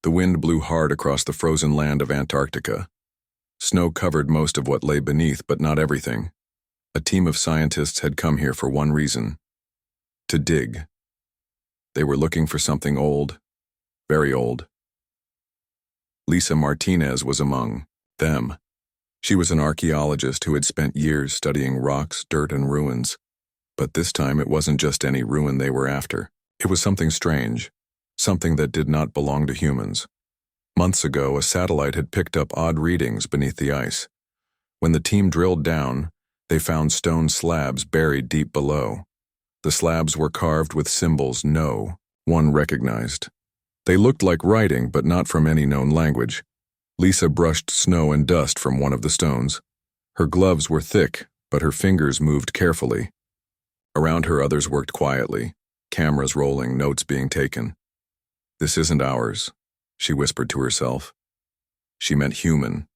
The wind blew hard across the frozen land of Antarctica. Snow covered most of what lay beneath, but not everything. A team of scientists had come here for one reason: to dig. They were looking for something old, very old. Lisa Martinez was among them. She was an archaeologist who had spent years studying rocks, dirt, and ruins. But this time it wasn't just any ruin they were after. It was something strange, something that did not belong to humans. Months ago, a satellite had picked up odd readings beneath the ice. When the team drilled down, they found stone slabs buried deep below. The slabs were carved with symbols no one recognized. They looked like writing, but not from any known language. Lisa brushed snow and dust from one of the stones. Her gloves were thick, but her fingers moved carefully. Around her, others worked quietly, cameras rolling, notes being taken. "This isn't ours," she whispered to herself. She meant human.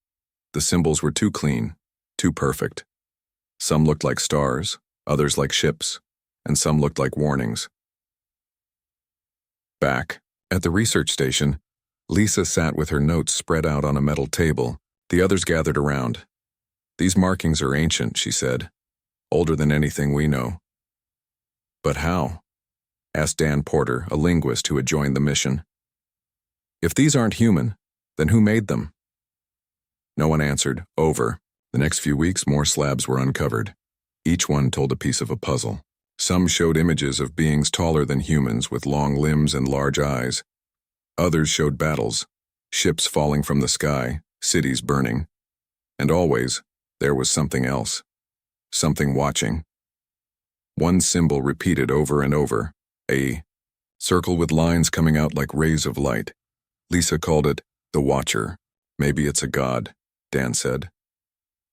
The symbols were too clean, too perfect. Some looked like stars, others like ships, and some looked like warnings. Back at the research station, Lisa sat with her notes spread out on a metal table. The others gathered around. "These markings are ancient," she said. "Older than anything we know." "But how?" asked Dan Porter, a linguist who had joined the mission. "If these aren't human, then who made them?" No one answered. Over the next few weeks, more slabs were uncovered. Each one told a piece of a puzzle. Some showed images of beings taller than humans with long limbs and large eyes. Others showed battles, ships falling from the sky, cities burning. And always, there was something else, something watching. One symbol repeated over and over, a circle with lines coming out like rays of light. Lisa called it the Watcher. "Maybe it's a god," Dan said.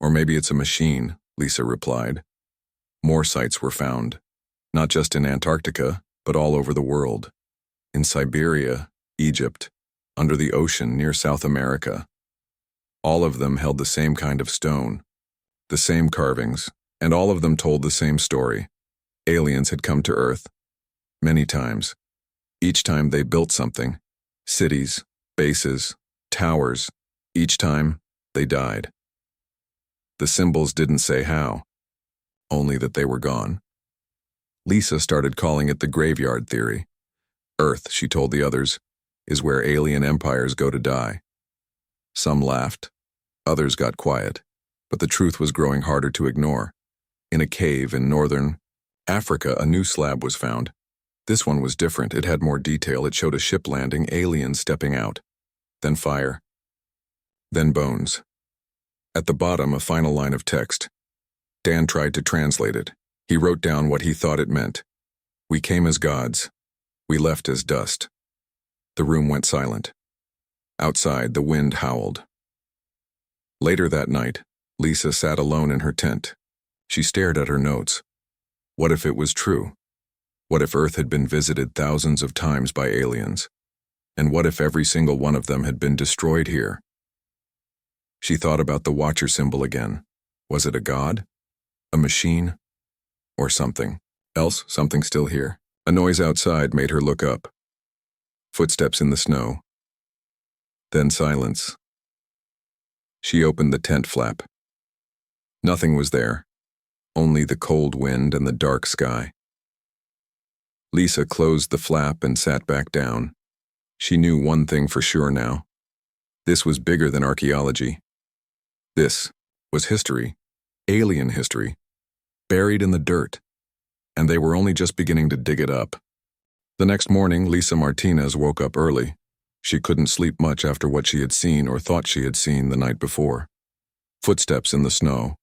"Or maybe it's a machine," Lisa replied. More sites were found, not just in Antarctica, but all over the world. In Siberia, Egypt, under the ocean near South America. All of them held the same kind of stone, the same carvings, and all of them told the same story. Aliens had come to Earth, many times. Each time they built something, cities, bases, towers. Each time, they died. The symbols didn't say how, only that they were gone. Lisa started calling it the graveyard theory. Earth, she told the others, is where alien empires go to die. Some laughed. Others got quiet. But the truth was growing harder to ignore. In a cave in northern Africa, a new slab was found. This one was different. It had more detail. It showed a ship landing, aliens stepping out. Then fire. Then bones. At the bottom, a final line of text. Dan tried to translate it. He wrote down what he thought it meant. "We came as gods. We left as dust." The room went silent. Outside, the wind howled. Later that night, Lisa sat alone in her tent. She stared at her notes. What if it was true? What if Earth had been visited thousands of times by aliens? And what if every single one of them had been destroyed here? She thought about the Watcher symbol again. Was it a god? A machine? Or something else? Something still here? A noise outside made her look up. Footsteps in the snow. Then silence. She opened the tent flap. Nothing was there. Only the cold wind and the dark sky. Lisa closed the flap and sat back down. She knew one thing for sure now. This was bigger than archaeology. This was history. Alien history. Buried in the dirt. And they were only just beginning to dig it up. The next morning, Lisa Martinez woke up early. She couldn't sleep much after what she had seen or thought she had seen the night before. Footsteps in the snow.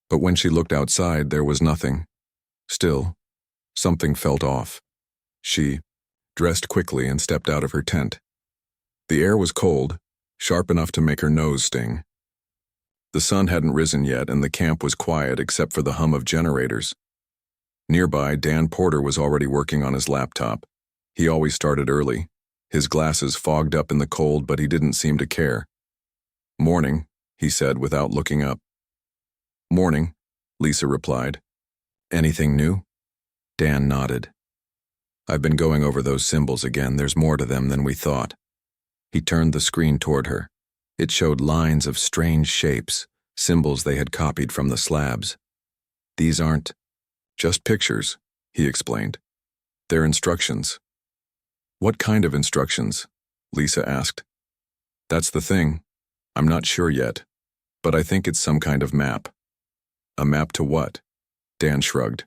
But when she looked outside, there was nothing. Still, something felt off. She dressed quickly and stepped out of her tent. The air was cold, sharp enough to make her nose sting. The sun hadn't risen yet, and the camp was quiet except for the hum of generators. Nearby, Dan Porter was already working on his laptop. He always started early. His glasses fogged up in the cold, but he didn't seem to care. "Morning," he said without looking up. "Morning," Lisa replied. "Anything new?" Dan nodded. "I've been going over those symbols again. There's more to them than we thought." He turned the screen toward her. It showed lines of strange shapes, symbols they had copied from the slabs. These aren't just pictures, he explained. They're instructions. What kind of instructions? Lisa asked. That's the thing. I'm not sure yet, but I think it's some kind of map. A map to what? Dan shrugged.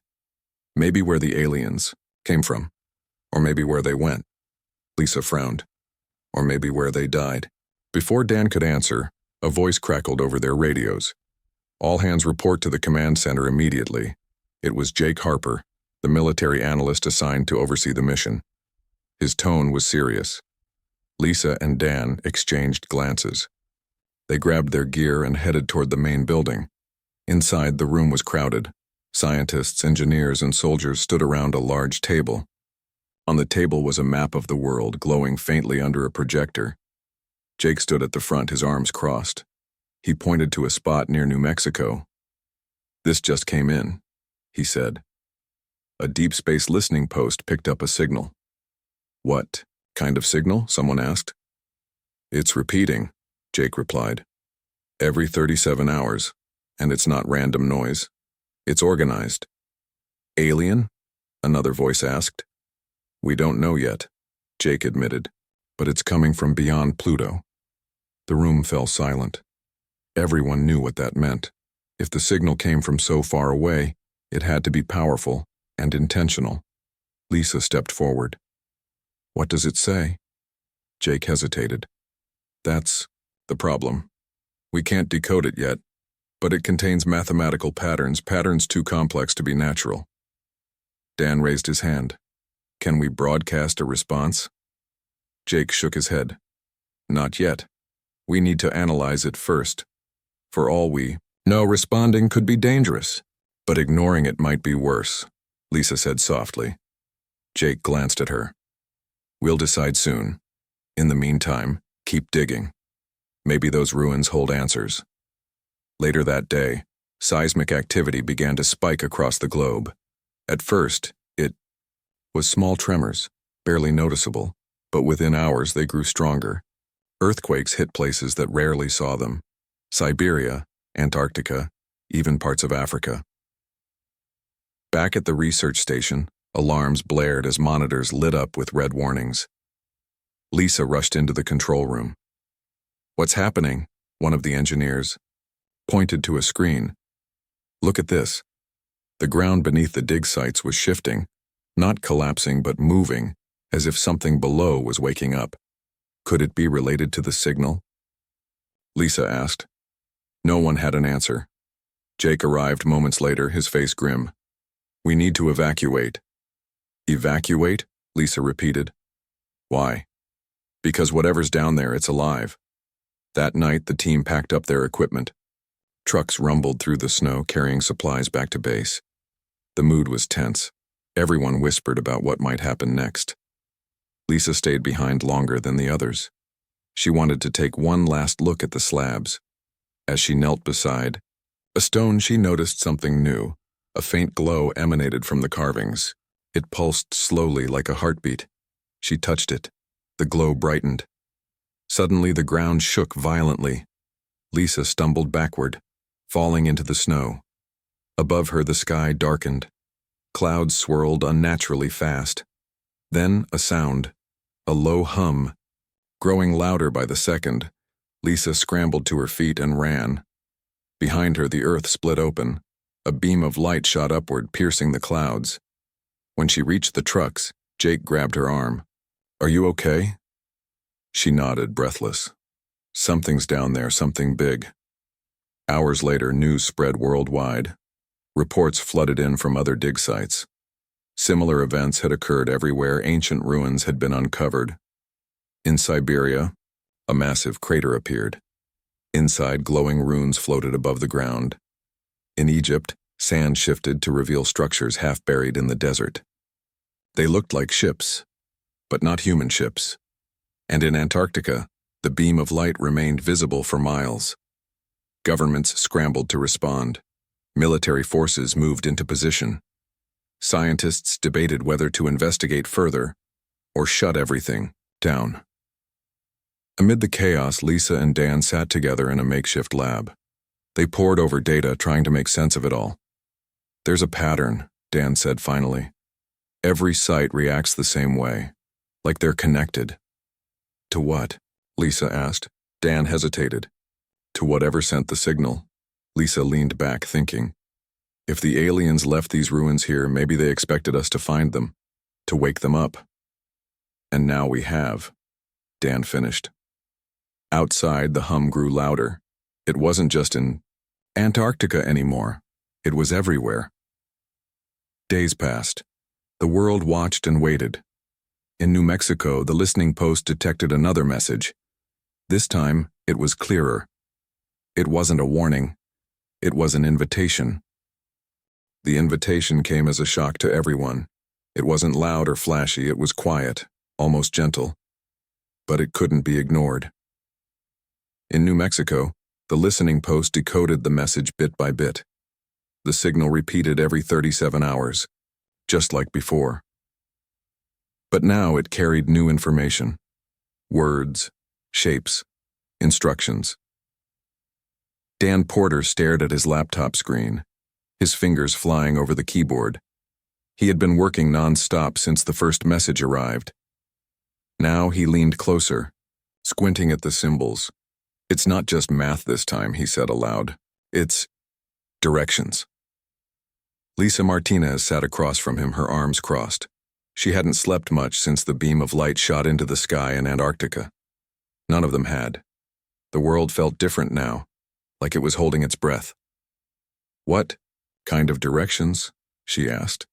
Maybe where the aliens came from, or maybe where they went. Lisa frowned. Or maybe where they died. Before Dan could answer, a voice crackled over their radios. All hands report to the command center immediately. It was Jake Harper, the military analyst assigned to oversee the mission. His tone was serious. Lisa and Dan exchanged glances. They grabbed their gear and headed toward the main building. Inside, the room was crowded. Scientists, engineers, and soldiers stood around a large table. On the table was a map of the world glowing faintly under a projector. Jake stood at the front, his arms crossed. He pointed to a spot near New Mexico. This just came in, he said. A deep space listening post picked up a signal. What kind of signal? Someone asked. It's repeating, Jake replied. Every 37 hours, and it's not random noise. It's organized. Alien? Another voice asked. We don't know yet, Jake admitted, but it's coming from beyond Pluto. The room fell silent. Everyone knew what that meant. If the signal came from so far away, it had to be powerful and intentional. Lisa stepped forward. What does it say? Jake hesitated. That's the problem. We can't decode it yet, but it contains mathematical patterns too complex to be natural. Dan raised his hand. Can we broadcast a response? Jake shook his head. Not yet. We need to analyze it first. For all we know, responding could be dangerous, but ignoring it might be worse, Lisa said softly. Jake glanced at her. We'll decide soon. In the meantime, keep digging. Maybe those ruins hold answers. Later that day, seismic activity began to spike across the globe. At first, it was small tremors, barely noticeable, but within hours they grew stronger. Earthquakes hit places that rarely saw them. Siberia, Antarctica, even parts of Africa. Back at the research station, alarms blared as monitors lit up with red warnings. Lisa rushed into the control room. What's happening? One of the engineers pointed to a screen. Look at this. The ground beneath the dig sites was shifting, not collapsing but moving, as if something below was waking up. Could it be related to the signal? Lisa asked. No one had an answer. Jake arrived moments later, his face grim. We need to evacuate. Evacuate? Lisa repeated. Why? Because whatever's down there, it's alive. That night, the team packed up their equipment. Trucks rumbled through the snow, carrying supplies back to base. The mood was tense. Everyone whispered about what might happen next. Lisa stayed behind longer than the others. She wanted to take one last look at the slabs. As she knelt beside a stone, she noticed something new. A faint glow emanated from the carvings. It pulsed slowly like a heartbeat. She touched it. The glow brightened. Suddenly, the ground shook violently. Lisa stumbled backward, falling into the snow. Above her, the sky darkened. Clouds swirled unnaturally fast. Then, a sound. A low hum. Growing louder by the second, Lisa scrambled to her feet and ran. Behind her, the earth split open. A beam of light shot upward, piercing the clouds. When she reached the trucks, Jake grabbed her arm. Are you okay? She nodded, breathless. Something's down there, something big. Hours later, news spread worldwide. Reports flooded in from other dig sites. Similar events had occurred everywhere. Ancient ruins had been uncovered. In Siberia, a massive crater appeared. Inside, glowing runes floated above the ground. In Egypt, sand shifted to reveal structures half buried in the desert. They looked like ships, but not human ships. And in Antarctica, the beam of light remained visible for miles. Governments scrambled to respond. Military forces moved into position. Scientists debated whether to investigate further or shut everything down. Amid the chaos, Lisa and Dan sat together in a makeshift lab. They pored over data, trying to make sense of it all. "There's a pattern," Dan said finally. "Every site reacts the same way, like they're connected." "To what?" Lisa asked. Dan hesitated. "To whatever sent the signal." Lisa leaned back, thinking. "If the aliens left these ruins here, maybe they expected us to find them, to wake them up. And now we have," Dan finished. Outside, the hum grew louder. It wasn't just in Antarctica anymore. It was everywhere. Days passed. The world watched and waited. In New Mexico, the listening post detected another message. This time, it was clearer. It wasn't a warning. It was an invitation. The invitation came as a shock to everyone. It wasn't loud or flashy, it was quiet, almost gentle. But it couldn't be ignored. In New Mexico, the listening post decoded the message bit by bit. The signal repeated every 37 hours, just like before. But now it carried new information. Words, shapes, instructions. Dan Porter stared at his laptop screen, his fingers flying over the keyboard. He had been working non-stop since the first message arrived. Now he leaned closer, squinting at the symbols. "It's not just math this time," he said aloud. "It's directions." Lisa Martinez sat across from him, her arms crossed. She hadn't slept much since the beam of light shot into the sky in Antarctica. None of them had. The world felt different now, like it was holding its breath. "What kind of directions?" she asked.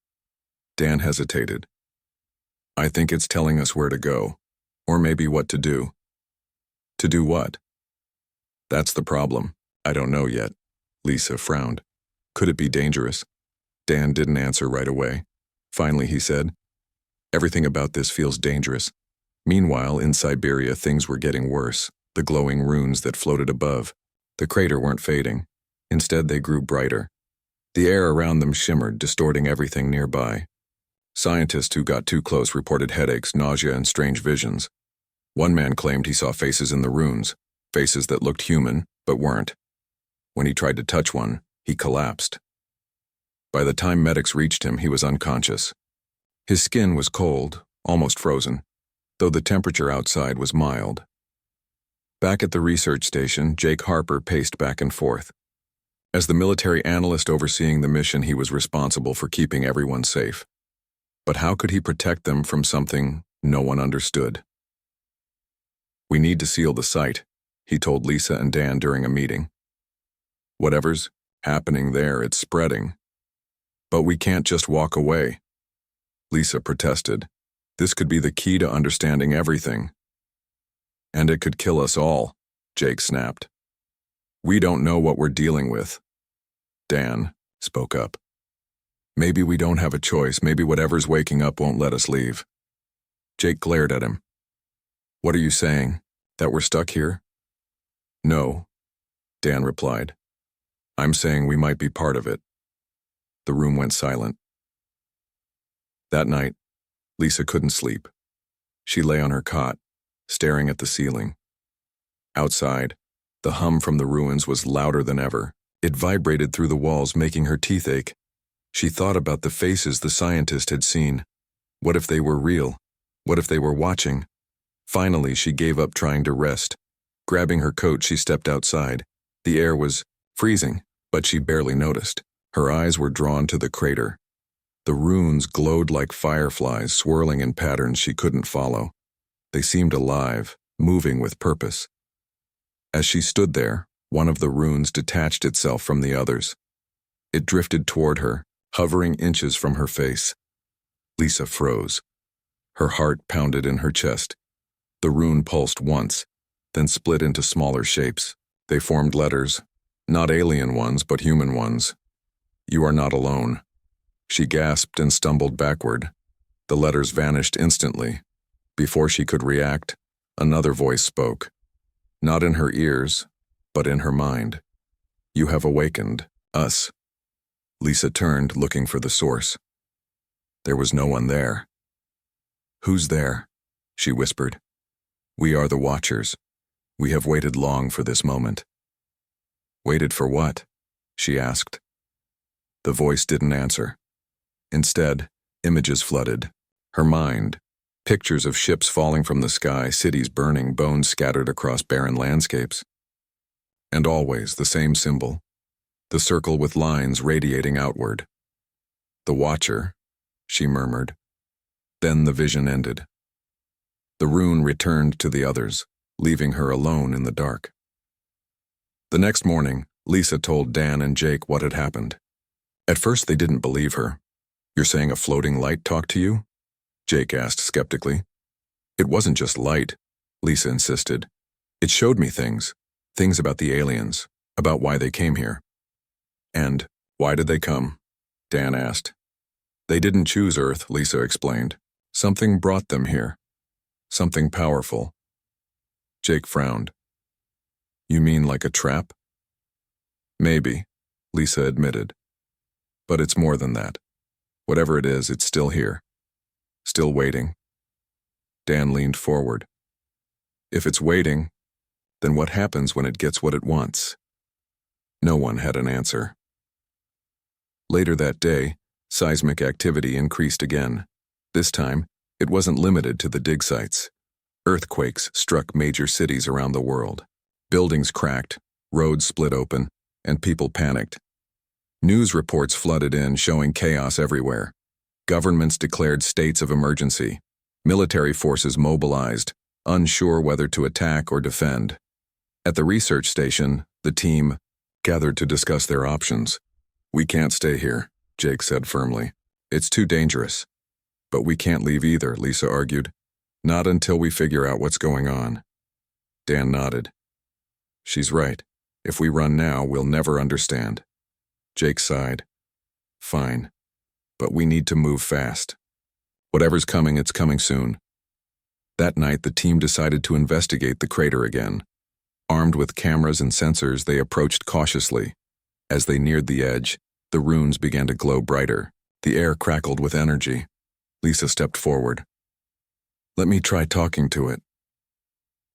Dan hesitated. "I think it's telling us where to go, or maybe what to do." "To do what?" "That's the problem. I don't know yet." Lisa frowned. "Could it be dangerous?" Dan didn't answer right away. Finally, he said, "Everything about this feels dangerous." Meanwhile, in Siberia, things were getting worse. The glowing runes that floated above. The crater weren't fading. Instead, they grew brighter. The air around them shimmered, distorting everything nearby. Scientists who got too close reported headaches, nausea, and strange visions. One man claimed he saw faces in the runes, faces that looked human, but weren't. When he tried to touch one, he collapsed. By the time medics reached him, he was unconscious. His skin was cold, almost frozen, though the temperature outside was mild. Back at the research station, Jake Harper paced back and forth. As the military analyst overseeing the mission, he was responsible for keeping everyone safe. But how could he protect them from something no one understood? "We need to seal the site," he told Lisa and Dan during a meeting. "Whatever's happening there, it's spreading. But we can't just walk away." Lisa protested. "This could be the key to understanding everything." "And it could kill us all," Jake snapped. "We don't know what we're dealing with." Dan spoke up. "Maybe we don't have a choice. Maybe whatever's waking up won't let us leave." Jake glared at him. "What are you saying? That we're stuck here?" "No," Dan replied. "I'm saying we might be part of it." The room went silent. That night, Lisa couldn't sleep. She lay on her cot, staring at the ceiling. Outside, the hum from the ruins was louder than ever. It vibrated through the walls, making her teeth ache. She thought about the faces the scientist had seen. What if they were real? What if they were watching? Finally, she gave up trying to rest. Grabbing her coat, she stepped outside. The air was freezing, but she barely noticed. Her eyes were drawn to the crater. The runes glowed like fireflies, swirling in patterns she couldn't follow. They seemed alive, moving with purpose. As she stood there, one of the runes detached itself from the others. It drifted toward her, hovering inches from her face. Lisa froze. Her heart pounded in her chest. The rune pulsed once, then split into smaller shapes. They formed letters, not alien ones, but human ones. "You are not alone." She gasped and stumbled backward. The letters vanished instantly. Before she could react, another voice spoke. Not in her ears, but in her mind. "You have awakened us." Lisa turned, looking for the source. There was no one there. "Who's there?" she whispered. "We are the Watchers," We have waited long for this moment. Waited for what? She asked. The voice didn't answer. Instead, images flooded. Her mind. Pictures of ships falling from the sky, cities burning, bones scattered across barren landscapes. And always the same symbol. The circle with lines radiating outward. The Watcher, she murmured. Then the vision ended. The rune returned to the others, leaving her alone in the dark. The next morning, Lisa told Dan and Jake what had happened. At first they didn't believe her. You're saying a floating light talked to you? Jake asked skeptically. It wasn't just light, Lisa insisted. It showed me things about the aliens, about why they came here. And why did they come? Dan asked. They didn't choose Earth, Lisa explained. Something brought them here. Something powerful. Jake frowned. You mean like a trap? Maybe, Lisa admitted. But it's more than that. Whatever it is, it's still here. Still waiting. Dan leaned forward. If it's waiting, then what happens when it gets what it wants? No one had an answer. Later that day, seismic activity increased again. This time, it wasn't limited to the dig sites. Earthquakes struck major cities around the world. Buildings cracked, roads split open, and people panicked. News reports flooded in showing chaos everywhere. Governments declared states of emergency. Military forces mobilized, unsure whether to attack or defend. At the research station, the team gathered to discuss their options. We can't stay here, Jake said firmly. It's too dangerous. But we can't leave either, Lisa argued. Not until we figure out what's going on. Dan nodded. She's right. If we run now, we'll never understand. Jake sighed. Fine. But we need to move fast. Whatever's coming, it's coming soon. That night, the team decided to investigate the crater again. Armed with cameras and sensors, they approached cautiously. As they neared the edge, the runes began to glow brighter. The air crackled with energy. Lisa stepped forward. Let me try talking to it.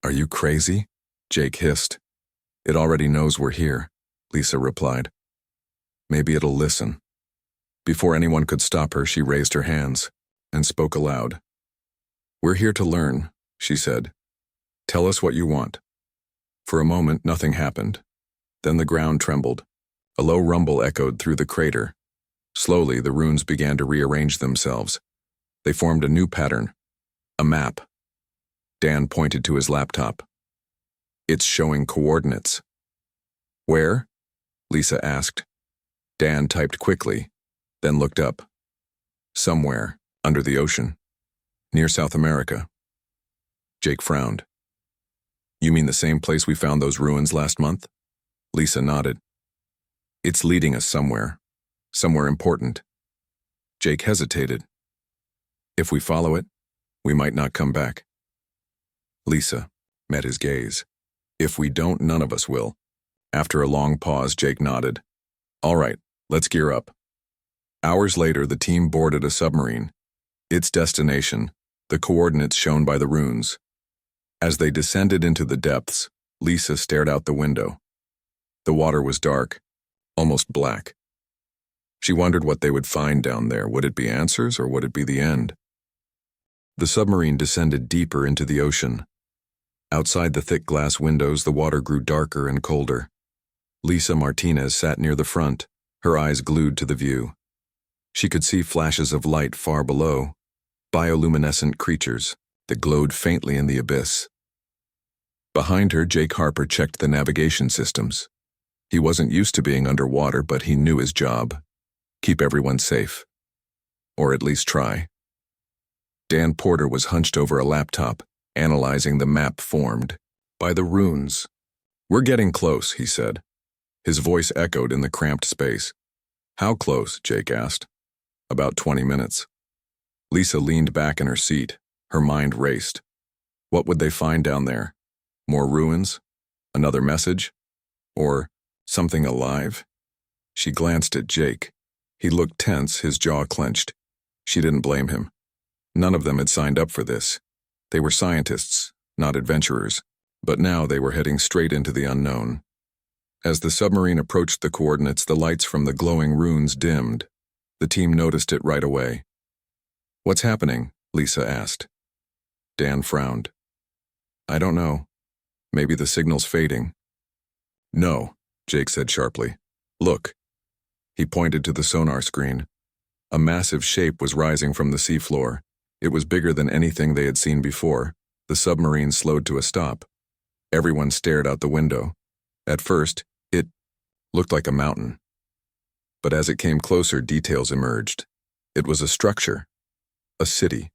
Are you crazy? Jake hissed. It already knows we're here, Lisa replied. Maybe it'll listen. Before anyone could stop her, she raised her hands and spoke aloud. We're here to learn, she said. Tell us what you want. For a moment, nothing happened. Then the ground trembled. A low rumble echoed through the crater. Slowly, the runes began to rearrange themselves. They formed a new pattern. A map. Dan pointed to his laptop. It's showing coordinates. Where? Lisa asked. Dan typed quickly, then looked up. Somewhere, under the ocean. Near South America. Jake frowned. You mean the same place we found those ruins last month? Lisa nodded. It's leading us somewhere. Somewhere important. Jake hesitated. If we follow it, we might not come back. Lisa met his gaze. If we don't, none of us will. After a long pause, Jake nodded. All right, let's gear up. Hours later, the team boarded a submarine. Its destination, the coordinates shown by the runes. As they descended into the depths, Lisa stared out the window. The water was dark, almost black. She wondered what they would find down there. Would it be answers or would it be the end? The submarine descended deeper into the ocean. Outside the thick glass windows, the water grew darker and colder. Lisa Martinez sat near the front, her eyes glued to the view. She could see flashes of light far below, bioluminescent creatures that glowed faintly in the abyss. Behind her, Jake Harper checked the navigation systems. He wasn't used to being underwater, but he knew his job. Keep everyone safe. Or at least try. Dan Porter was hunched over a laptop, analyzing the map formed by the runes. We're getting close, he said. His voice echoed in the cramped space. How close? Jake asked. About 20 minutes. Lisa leaned back in her seat. Her mind raced. What would they find down there? More ruins? Another message? Or something alive? She glanced at Jake. He looked tense, his jaw clenched. She didn't blame him. None of them had signed up for this. They were scientists, not adventurers. But now they were heading straight into the unknown. As the submarine approached the coordinates, the lights from the glowing runes dimmed. The team noticed it right away. "What's happening?" Lisa asked. Dan frowned. "I don't know. Maybe the signal's fading." "No," Jake said sharply. "Look." He pointed to the sonar screen. A massive shape was rising from the seafloor. It was bigger than anything they had seen before. The submarine slowed to a stop. Everyone stared out the window. At first, it looked like a mountain. But as it came closer, details emerged. It was a structure, a city,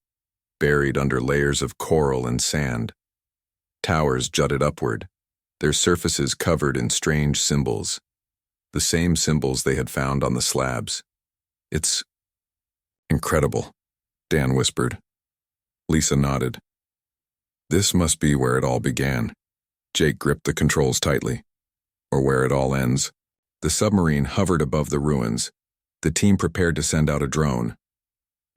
buried under layers of coral and sand. Towers jutted upward, their surfaces covered in strange symbols, the same symbols they had found on the slabs. "It's incredible," Dan whispered. Lisa nodded. "This must be where it all began." Jake gripped the controls tightly. "Or where it all ends." The submarine hovered above the ruins. The team prepared to send out a drone.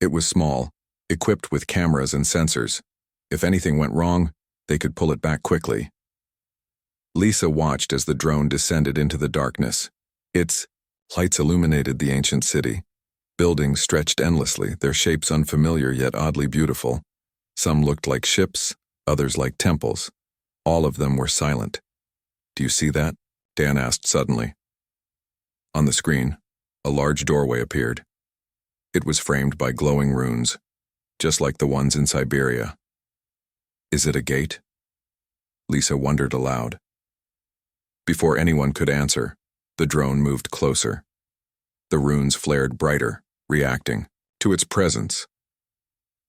It was small, equipped with cameras and sensors. If anything went wrong, they could pull it back quickly. Lisa watched as the drone descended into the darkness. Its lights illuminated the ancient city. Buildings stretched endlessly, their shapes unfamiliar yet oddly beautiful. Some looked like ships, others like temples. All of them were silent. "Do you see that?" Dan asked suddenly. On the screen, a large doorway appeared. It was framed by glowing runes, just like the ones in Siberia. "Is it a gate?" Lisa wondered aloud. Before anyone could answer, the drone moved closer. The runes flared brighter, reacting to its presence.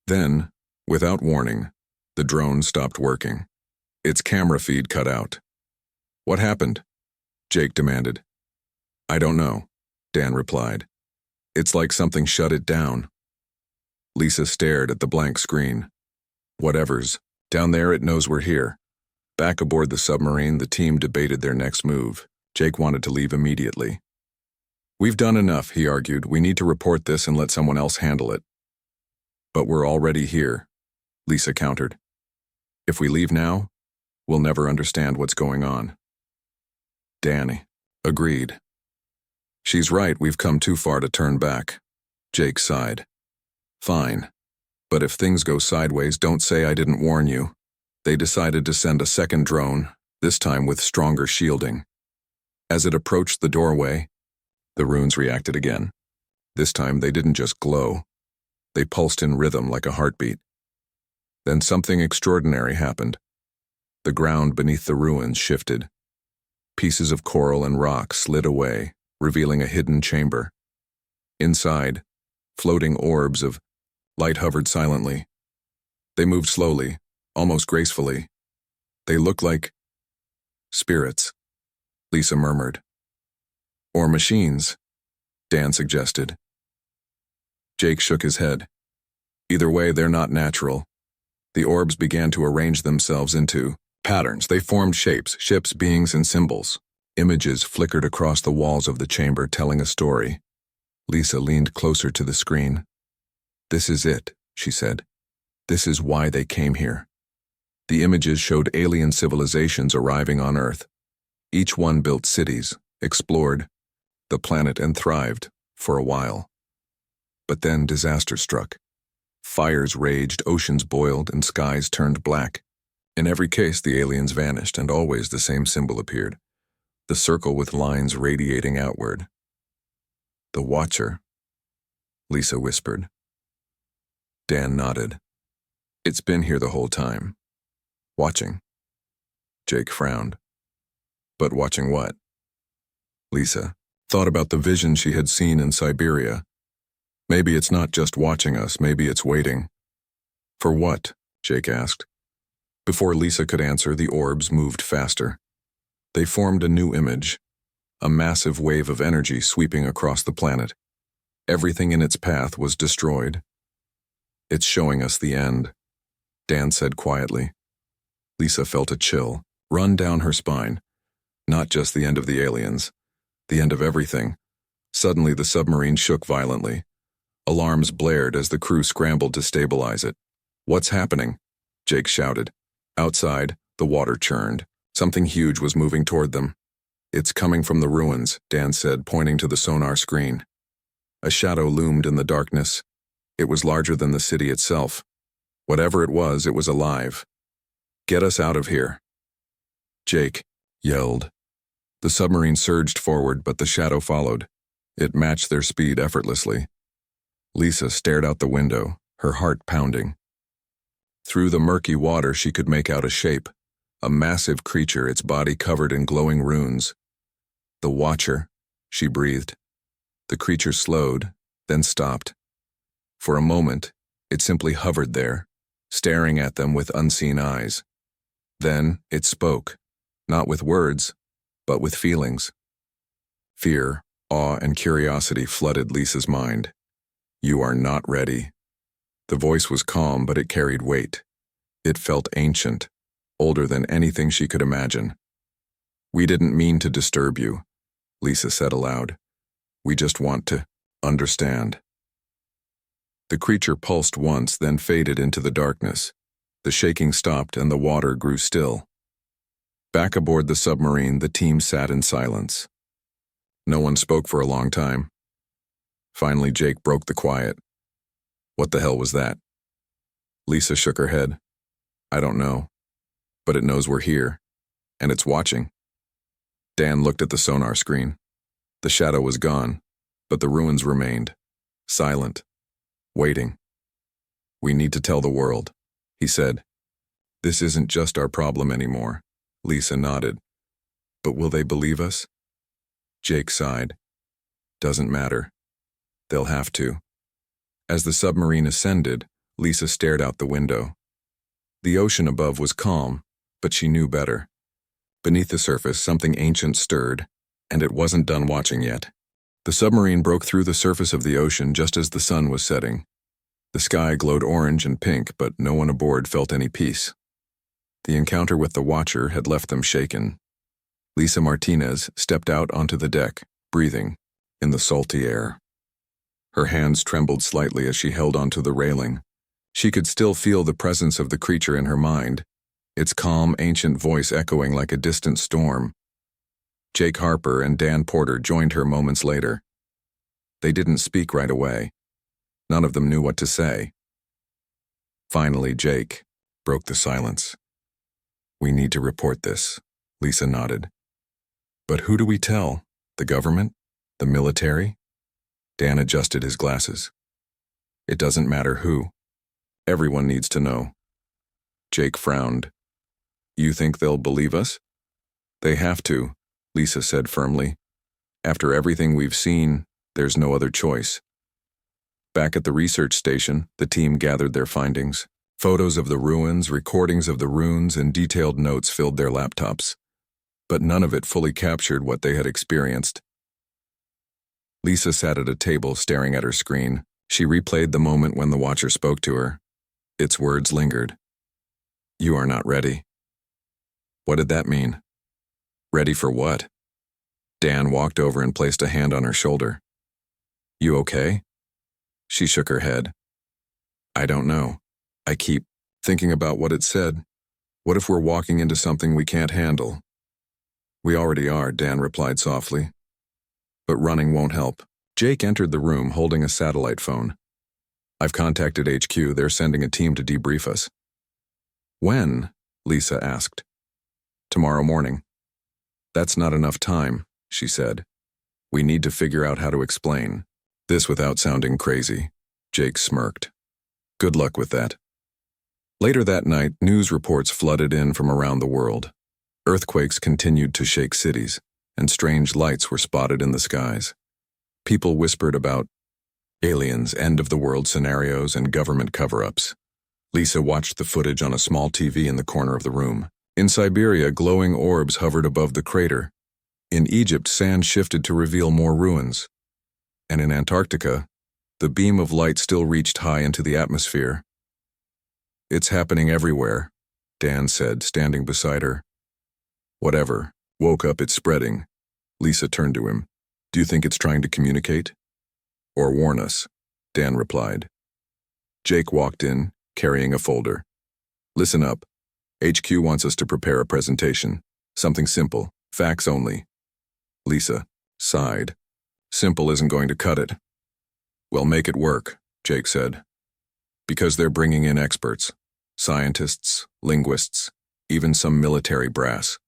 Then, without warning, the drone stopped working. Its camera feed cut out. "What happened?" Jake demanded. "I don't know," Dan replied. "It's like something shut it down." Lisa stared at the blank screen. "Whatever's down there, it knows we're here." Back aboard the submarine, the team debated their next move. Jake wanted to leave immediately. "We've done enough," he argued. "We need to report this and let someone else handle it." "But we're already here," Lisa countered. "If we leave now, we'll never understand what's going on." Danny agreed. "She's right, we've come too far to turn back." Jake sighed. "Fine. But if things go sideways, don't say I didn't warn you." They decided to send a second drone, this time with stronger shielding. As it approached the doorway, the runes reacted again. This time they didn't just glow. They pulsed in rhythm like a heartbeat. Then something extraordinary happened. The ground beneath the ruins shifted. Pieces of coral and rock slid away, revealing a hidden chamber. Inside, floating orbs of light hovered silently. They moved slowly, almost gracefully. They looked like spirits, Lisa murmured. "Or machines," Dan suggested. Jake shook his head. "Either way, they're not natural." The orbs began to arrange themselves into patterns. They formed shapes, ships, beings, and symbols. Images flickered across the walls of the chamber, telling a story. Lisa leaned closer to the screen. "This is it," she said. "This is why they came here." The images showed alien civilizations arriving on Earth. Each one built cities, explored the planet, and thrived for a while. But then disaster struck. Fires raged, oceans boiled, and skies turned black. In every case, the aliens vanished, and always the same symbol appeared. The circle with lines radiating outward. "The Watcher," Lisa whispered. Dan nodded. "It's been here the whole time. Watching." Jake frowned. "But watching what?" Lisa thought about the vision she had seen in Siberia. Maybe it's not just watching us, maybe it's waiting. "For what?" Jake asked. Before Lisa could answer, the orbs moved faster. They formed a new image, a massive wave of energy sweeping across the planet. Everything in its path was destroyed. "It's showing us the end," Dan said quietly. Lisa felt a chill run down her spine. Not just the end of the aliens, the end of everything. Suddenly the submarine shook violently. Alarms blared as the crew scrambled to stabilize it. "What's happening?" Jake shouted. Outside, The water churned. Something huge was moving toward them. "It's coming from the ruins," Dan said, pointing to the sonar screen. A shadow loomed in the darkness. It was larger than the city itself. Whatever it was alive. "Get us out of here." Jake yelled. The submarine surged forward, but the shadow followed. It matched their speed effortlessly. Lisa stared out the window, her heart pounding. Through the murky water she could make out a shape, a massive creature, its body covered in glowing runes. "The Watcher," she breathed. The creature slowed, then stopped. For a moment, it simply hovered there, staring at them with unseen eyes. Then it spoke, not with words, but with feelings. Fear, awe, and curiosity flooded Lisa's mind. "You are not ready." The voice was calm, but it carried weight. It felt ancient, older than anything she could imagine. "We didn't mean to disturb you," Lisa said aloud. "We just want to understand." The creature pulsed once, then faded into the darkness. The shaking stopped and the water grew still. Back aboard the submarine, the team sat in silence. No one spoke for a long time. Finally, Jake broke the quiet. "What the hell was that?" Lisa shook her head. "I don't know, but it knows we're here, and it's watching." Dan looked at the sonar screen. The shadow was gone, but the ruins remained, silent, waiting. "We need to tell the world," he said. "This isn't just our problem anymore." Lisa nodded. "But will they believe us?" Jake sighed. "Doesn't matter. They'll have to." As the submarine ascended, Lisa stared out the window. The ocean above was calm, but she knew better. Beneath the surface, something ancient stirred, and it wasn't done watching yet. The submarine broke through the surface of the ocean just as the sun was setting. The sky glowed orange and pink, but no one aboard felt any peace. The encounter with the Watcher had left them shaken. Lisa Martinez stepped out onto the deck, breathing in the salty air. Her hands trembled slightly as she held onto the railing. She could still feel the presence of the creature in her mind, its calm, ancient voice echoing like a distant storm. Jake Harper and Dan Porter joined her moments later. They didn't speak right away. None of them knew what to say. Finally, Jake broke the silence. "We need to report this," Lisa nodded. "But who do we tell? The government? The military?" Dan adjusted his glasses. "It doesn't matter who. Everyone needs to know." Jake frowned. "You think they'll believe us?" "They have to," Lisa said firmly. "After everything we've seen, there's no other choice." Back at the research station, the team gathered their findings. Photos of the ruins, recordings of the runes, and detailed notes filled their laptops. But none of it fully captured what they had experienced. Lisa sat at a table staring at her screen. She replayed the moment when the Watcher spoke to her. Its words lingered. "You are not ready." What did that mean? Ready for what? Dan walked over and placed a hand on her shoulder. "You okay?" She shook her head. "I don't know. I keep thinking about what it said. What if we're walking into something we can't handle?" "We already are," Dan replied softly. "But running won't help." Jake entered the room holding a satellite phone. "I've contacted HQ. They're sending a team to debrief us." "When?" Lisa asked. "Tomorrow morning." "That's not enough time," she said. "We need to figure out how to explain this without sounding crazy." Jake smirked. "Good luck with that." Later that night, news reports flooded in from around the world. Earthquakes continued to shake cities, and strange lights were spotted in the skies. People whispered about aliens, end-of-the-world scenarios, and government cover-ups. Lisa watched the footage on a small TV in the corner of the room. In Siberia, glowing orbs hovered above the crater. In Egypt, sand shifted to reveal more ruins. And in Antarctica, the beam of light still reached high into the atmosphere. "It's happening everywhere," Dan said, standing beside her. "Whatever. Woke up, it's spreading." Lisa turned to him. "Do you think it's trying to communicate?" "Or warn us?" Dan replied. Jake walked in, carrying a folder. "Listen up. HQ wants us to prepare a presentation. Something simple, facts only. Lisa sighed. Simple isn't going to cut it. Well, make it work, Jake said. Because they're bringing in experts. Scientists, linguists, even some military brass.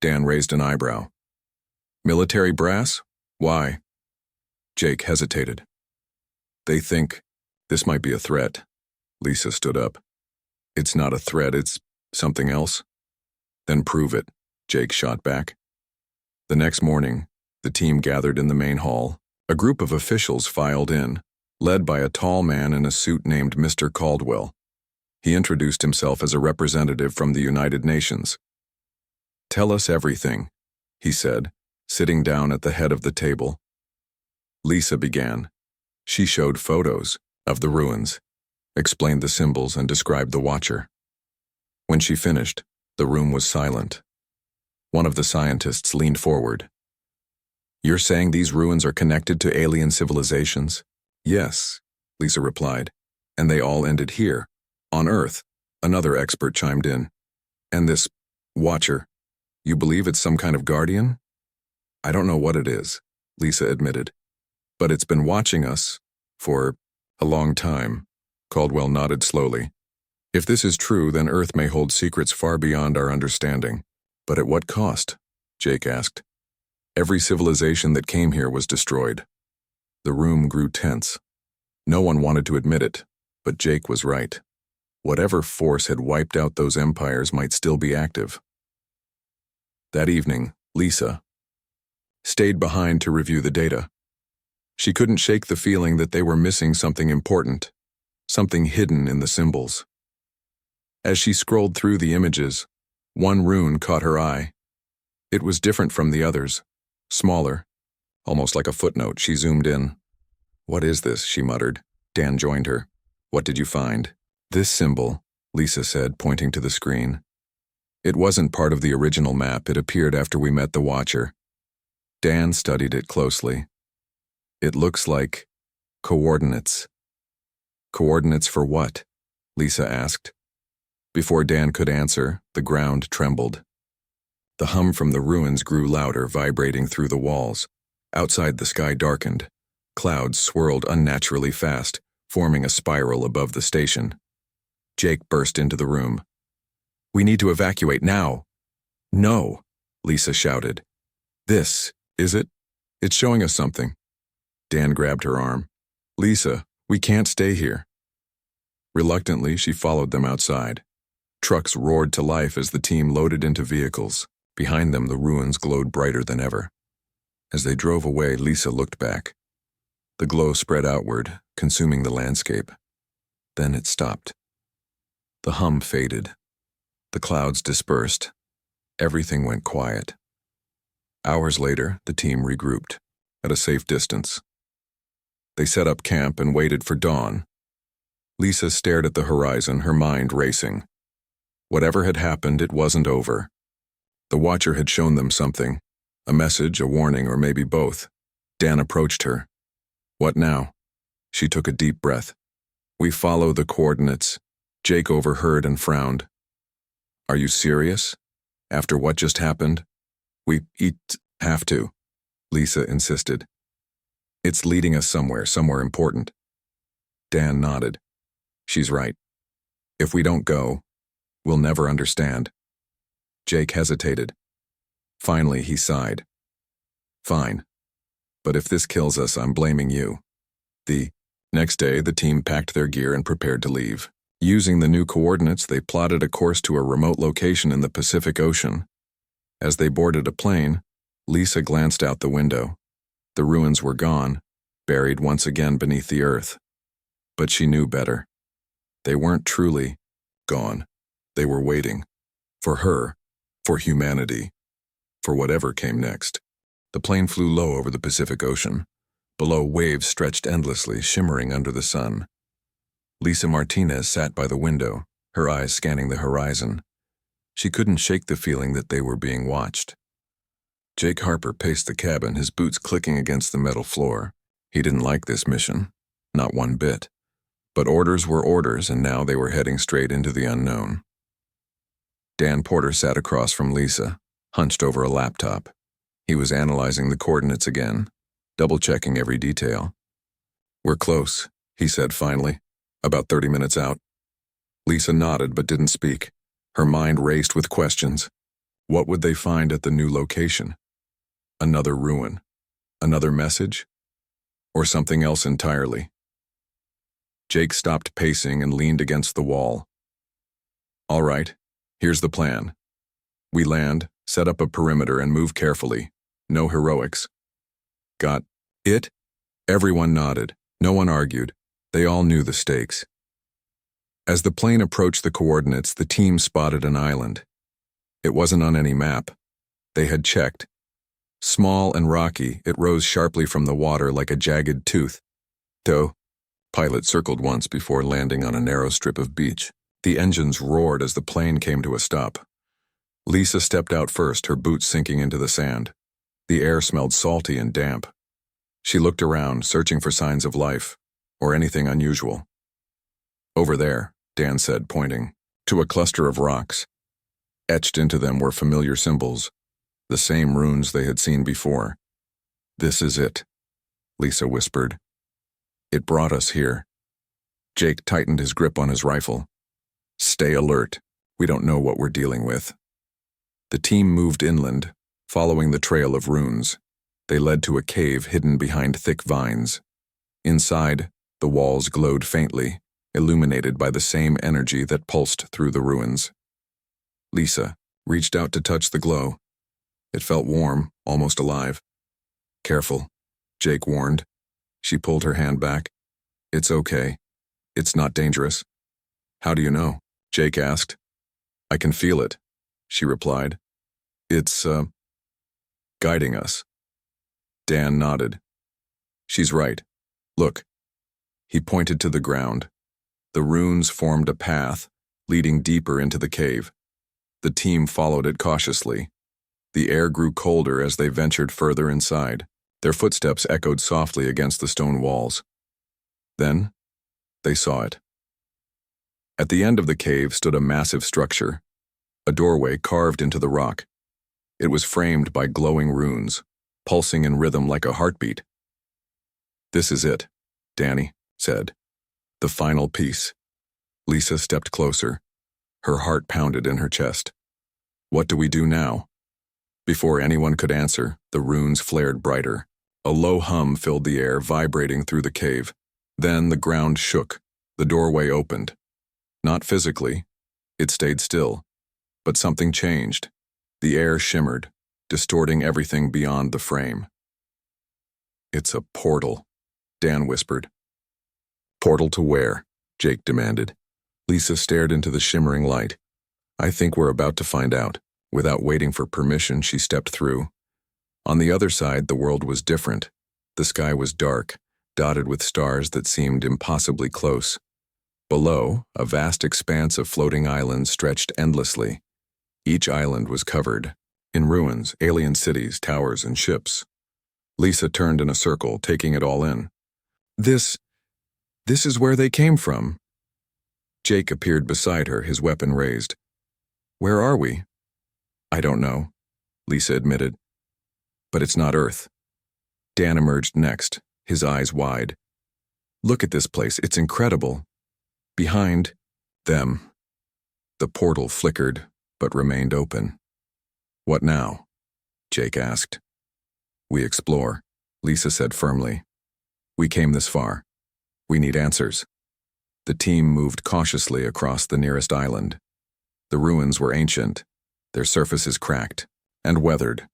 Dan raised an eyebrow. Military brass? Why? Jake hesitated. They think this might be a threat. Lisa stood up. It's not a threat, it's something else. Then prove it, Jake shot back. The next morning, the team gathered in the main hall. A group of officials filed in, led by a tall man in a suit named Mr. Caldwell. He introduced himself as a representative from the United Nations. Tell us everything, he said, sitting down at the head of the table. Lisa began. She showed photos of the ruins, explained the symbols, and described the Watcher. When she finished, the room was silent. One of the scientists leaned forward. You're saying these ruins are connected to alien civilizations? Yes, Lisa replied. And they all ended here, on Earth. Another expert chimed in. And this Watcher, you believe it's some kind of guardian? I don't know what it is, Lisa admitted. But it's been watching us for a long time. Caldwell nodded slowly. If this is true, then Earth may hold secrets far beyond our understanding. But at what cost? Jake asked. Every civilization that came here was destroyed. The room grew tense. No one wanted to admit it, but Jake was right. Whatever force had wiped out those empires might still be active. That evening, Lisa stayed behind to review the data. She couldn't shake the feeling that they were missing something important, something hidden in the symbols. As she scrolled through the images, one rune caught her eye. It was different from the others, smaller, almost like a footnote. She zoomed in. What is this? She muttered. Dan joined her. What did you find? This symbol, Lisa said, pointing to the screen. It wasn't part of the original map. It appeared after we met the Watcher. Dan studied it closely. It looks like coordinates. Coordinates for what? Lisa asked. Before Dan could answer, the ground trembled. The hum from the ruins grew louder, vibrating through the walls. Outside, the sky darkened. Clouds swirled unnaturally fast, forming a spiral above the station. Jake burst into the room. We need to evacuate now. No, Lisa shouted. This, is it? It's showing us something. Dan grabbed her arm. Lisa, we can't stay here. Reluctantly, she followed them outside. Trucks roared to life as the team loaded into vehicles. Behind them, the ruins glowed brighter than ever. As they drove away, Lisa looked back. The glow spread outward, consuming the landscape. Then it stopped. The hum faded. The clouds dispersed. Everything went quiet. Hours later, the team regrouped, at a safe distance. They set up camp and waited for dawn. Lisa stared at the horizon, her mind racing. Whatever had happened, it wasn't over. The Watcher had shown them something, a message, a warning, or maybe both. Dan approached her. What now? She took a deep breath. We follow the coordinates. Jake overheard and frowned. Are you serious? After what just happened? We have to, Lisa insisted. It's leading us somewhere important. Dan nodded. She's right. If we don't go, we'll never understand. Jake hesitated. Finally, he sighed. Fine. But if this kills us, I'm blaming you. The next day, the team packed their gear and prepared to leave. Using the new coordinates, they plotted a course to a remote location in the Pacific Ocean. As they boarded a plane, Lisa glanced out the window. The ruins were gone, buried once again beneath the earth. But she knew better. They weren't truly gone. They were waiting. For her, for humanity, for whatever came next. The plane flew low over the Pacific Ocean. Below, waves stretched endlessly, shimmering under the sun. Lisa Martinez sat by the window, her eyes scanning the horizon. She couldn't shake the feeling that they were being watched. Jake Harper paced the cabin, his boots clicking against the metal floor. He didn't like this mission, not one bit. But orders were orders, and now they were heading straight into the unknown. Dan Porter sat across from Lisa, hunched over a laptop. He was analyzing the coordinates again, double-checking every detail. "We're close," he said finally, "about 30 minutes out." Lisa nodded but didn't speak. Her mind raced with questions. What would they find at the new location? Another ruin? Another message? Or something else entirely? Jake stopped pacing and leaned against the wall. "All right, here's the plan. We land, set up a perimeter, and move carefully. No heroics." "Got it?" Everyone nodded. No one argued. They all knew the stakes. As the plane approached the coordinates, the team spotted an island. It wasn't on any map. They had checked. Small and rocky, it rose sharply from the water like a jagged tooth. Pilot circled once before landing on a narrow strip of beach. The engines roared as the plane came to a stop. Lisa stepped out first, her boots sinking into the sand. The air smelled salty and damp. She looked around, searching for signs of life, or anything unusual. "Over there," Dan said, pointing, to a cluster of rocks. Etched into them were familiar symbols, the same runes they had seen before. "This is it," Lisa whispered. "It brought us here." Jake tightened his grip on his rifle. "Stay alert. We don't know what we're dealing with." The team moved inland, following the trail of runes. They led to a cave hidden behind thick vines. Inside, the walls glowed faintly, illuminated by the same energy that pulsed through the ruins. Lisa reached out to touch the glow. It felt warm, almost alive. "Careful," Jake warned. She pulled her hand back. "It's okay. It's not dangerous." "How do you know?" Jake asked. "I can feel it," she replied. "It's, guiding us." Dan nodded. "She's right. Look." He pointed to the ground. The runes formed a path, leading deeper into the cave. The team followed it cautiously. The air grew colder as they ventured further inside. Their footsteps echoed softly against the stone walls. Then, they saw it. At the end of the cave stood a massive structure, a doorway carved into the rock. It was framed by glowing runes, pulsing in rhythm like a heartbeat. "This is it," Danny said. "The final piece." Lisa stepped closer. Her heart pounded in her chest. "What do we do now?" Before anyone could answer, the runes flared brighter. A low hum filled the air, vibrating through the cave. Then the ground shook. The doorway opened. Not physically. It stayed still. But something changed. The air shimmered, distorting everything beyond the frame. "It's a portal," Dan whispered. "Portal to where?" Jake demanded. Lisa stared into the shimmering light. "I think we're about to find out." Without waiting for permission, she stepped through. On the other side, the world was different. The sky was dark, dotted with stars that seemed impossibly close. Below, a vast expanse of floating islands stretched endlessly. Each island was covered in ruins, alien cities, towers, and ships. Lisa turned in a circle, taking it all in. This is where they came from." Jake appeared beside her, his weapon raised. "Where are we?" "I don't know," Lisa admitted. "But it's not Earth." Dan emerged next, his eyes wide. "Look at this place, it's incredible." Behind them, the portal flickered, but remained open. "What now?" Jake asked. "We explore," Lisa said firmly. "We came this far. We need answers." The team moved cautiously across the nearest island. The ruins were ancient, their surfaces cracked and weathered.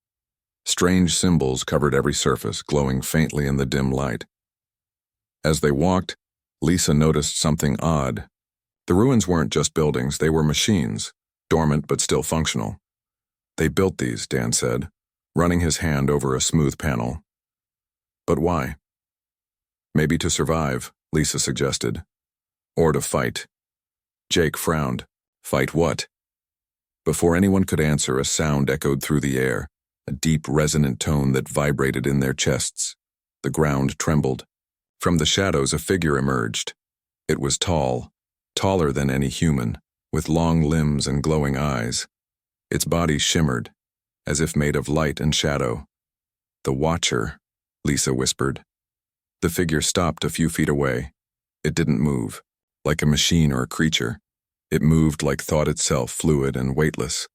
Strange symbols covered every surface, glowing faintly in the dim light. As they walked, Lisa noticed something odd. The ruins weren't just buildings, they were machines, dormant but still functional. "They built these," Dan said, running his hand over a smooth panel. "But why?" "Maybe to survive," Lisa suggested. "Or to fight." Jake frowned. "Fight what?" Before anyone could answer, a sound echoed through the air, a deep, resonant tone that vibrated in their chests. The ground trembled. From the shadows, a figure emerged. It was tall, taller than any human, with long limbs and glowing eyes. Its body shimmered, as if made of light and shadow. "The Watcher," Lisa whispered. The figure stopped a few feet away. It didn't move, like a machine or a creature. It moved like thought itself, fluid and weightless.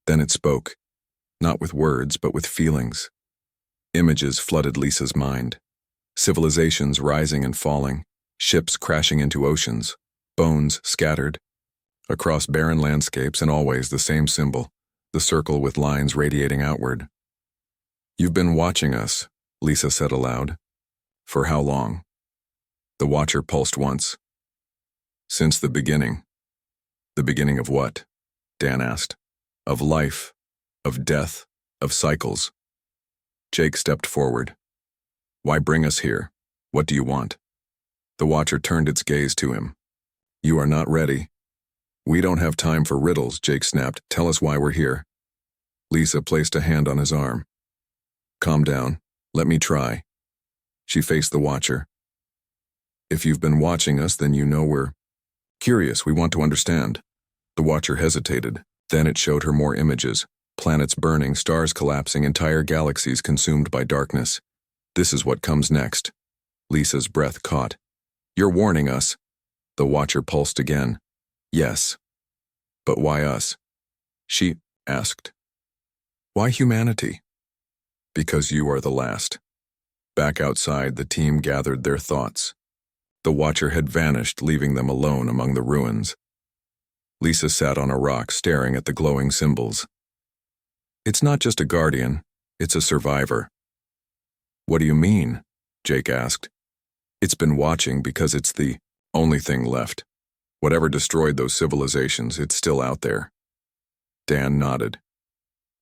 Then it spoke, not with words, but with feelings. Images flooded Lisa's mind. Civilizations rising and falling, ships crashing into oceans, bones scattered. Across barren landscapes, and always the same symbol, the circle with lines radiating outward. "You've been watching us," Lisa said aloud. "For how long?" The Watcher pulsed once. "Since the beginning." "The beginning of what?" Dan asked. "Of life, of death, of cycles." Jake stepped forward. "Why bring us here? What do you want?" The Watcher turned its gaze to him. "You are not ready." "We don't have time for riddles," Jake snapped. "Tell us why we're here." Lisa placed a hand on his arm. "Calm down. Let me try." She faced the Watcher. "If you've been watching us, then you know we're curious. We want to understand." The Watcher hesitated. Then it showed her more images. Planets burning, stars collapsing, entire galaxies consumed by darkness. "This is what comes next." Lisa's breath caught. "You're warning us." The Watcher pulsed again. "Yes. But why us?" she asked. "Why humanity?" "Because you are the last." Back outside, the team gathered their thoughts. The Watcher had vanished, leaving them alone among the ruins. Lisa sat on a rock, staring at the glowing symbols. "It's not just a guardian, it's a survivor." "What do you mean?" Jake asked. "It's been watching because it's the only thing left. Whatever destroyed those civilizations, it's still out there." Dan nodded.